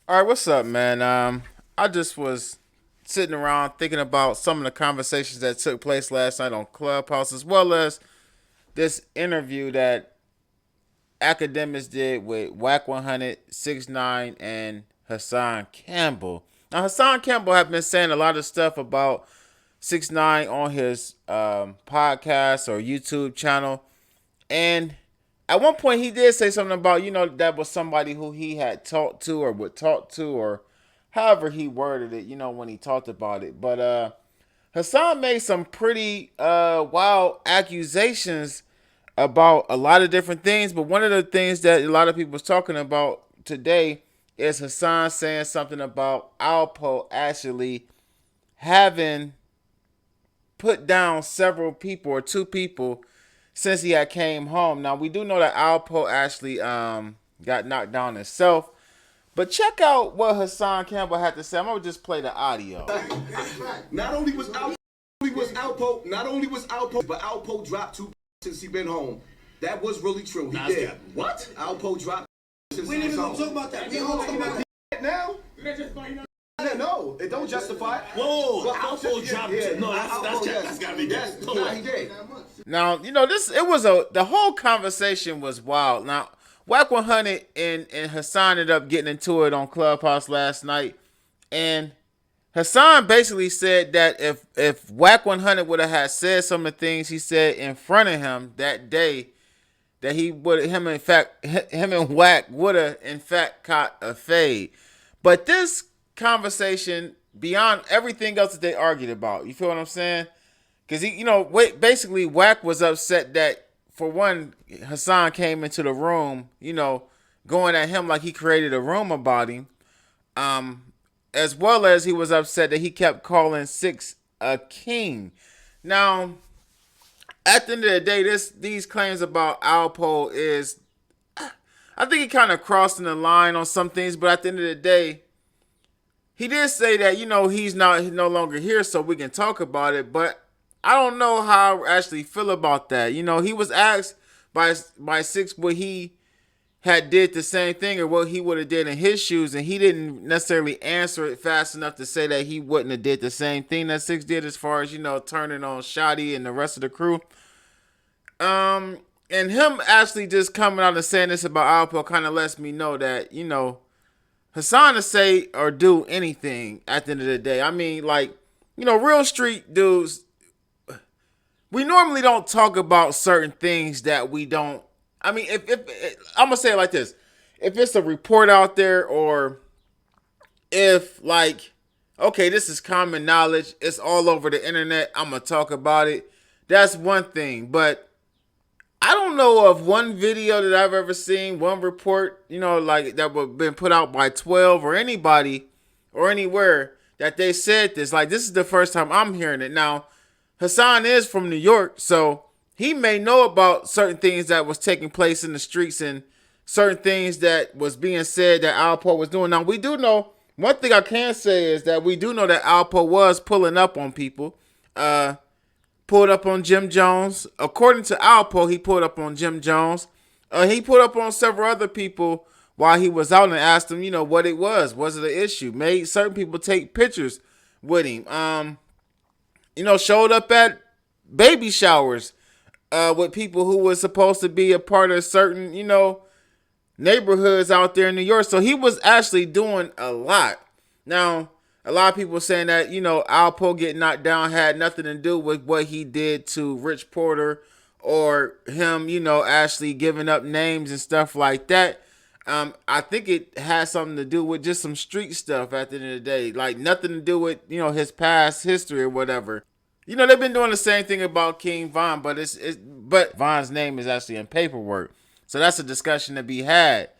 All right, what's up, man? I just was sitting around thinking about some of the conversations that took place last night on Clubhouse, as well as this interview that academics did with Whack 100, 6ix9ine, and Hassan Campbell. Now, Hassan Campbell have been saying a lot of stuff about 6ix9ine on his podcast or YouTube channel, and at one point he did say something about, that was somebody who he had talked to or would talk to, or however he worded it, when he talked about it. But Hassan made some pretty wild accusations about a lot of different things. But one of the things that a lot of people was talking about today is Hassan saying something about Alpo actually having put down several people or two people since he had came home. Now we do know that Alpo actually got knocked down himself. But check out what Hassan Campbell had to say. I'm gonna just play the audio. Not only was Alpo, but Alpo dropped two since he been home. That was really true. He did. What? Alpo dropped since he been home. We ain't even gonna talk about that. We all talking about that now. No, it don't justify it. Whoa, Alpo dropped. No, that's gotta be yes. Yeah, he did. Now, the whole conversation was wild. Now, Whack 100 and Hassan ended up getting into it on Clubhouse last night. And Hassan basically said that if Whack 100 would have had said some of the things he said in front of him that day, that him and Whack would have in fact caught a fade. But this conversation, beyond everything else that they argued about, you feel what I'm saying? Because basically Whack was upset that, for one, Hassan came into the room, going at him like he created a room about him. As well as he was upset that he kept calling Six a king. Now, at the end of the day, these claims about Alpo is, I think he kind of crossing the line on some things, but at the end of the day, he did say that, he's no longer here, so we can talk about it, but I don't know how I actually feel about that. He was asked by Six what he had did the same thing or what he would have did in his shoes, and he didn't necessarily answer it fast enough to say that he wouldn't have did the same thing that Six did, as far as, turning on Shotty and the rest of the crew. And him actually just coming out and saying this about Alpo kind of lets me know that, Hassan to say or do anything at the end of the day. I mean, real street dudes, we normally don't talk about certain things that we don't. I mean, if I'm gonna say it like this: if it's a report out there, or if okay, this is common knowledge, it's all over the internet, I'm gonna talk about it. That's one thing, but I don't know of one video that I've ever seen, one report, that would been put out by 12 or anybody or anywhere that they said this. This is the first time I'm hearing it. Now, Hassan is from New York, so he may know about certain things that was taking place in the streets and certain things that was being said that Alpo was doing. Now, we do know, one thing I can say is that we do know that Alpo was pulling up on people. Pulled up on Jim Jones. According to Alpo, he pulled up on Jim Jones. He pulled up on several other people while he was out and asked them, what it was. Was it an issue? Made certain people take pictures with him. Showed up at baby showers with people who was supposed to be a part of certain, neighborhoods out there in New York. So he was actually doing a lot. Now, a lot of people saying that, Alpo getting knocked down had nothing to do with what he did to Rich Porter or him, actually giving up names and stuff like that. I think it has something to do with just some street stuff at the end of the day. Nothing to do with, his past history or whatever. They've been doing the same thing about King Von, but Von's name is actually in paperwork. So that's a discussion to be had.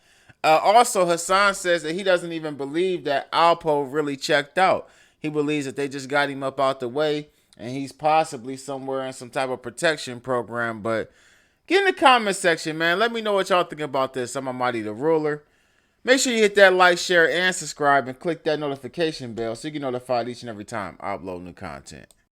Also, Hassan says that he doesn't even believe that Alpo really checked out. He believes that they just got him up out the way, and he's possibly somewhere in some type of protection program. But get in the comment section, man. Let me know what y'all think about this. I'm Mighty the Ruler. Make sure you hit that like, share, and subscribe, and click that notification bell so you get notified each and every time I upload new content.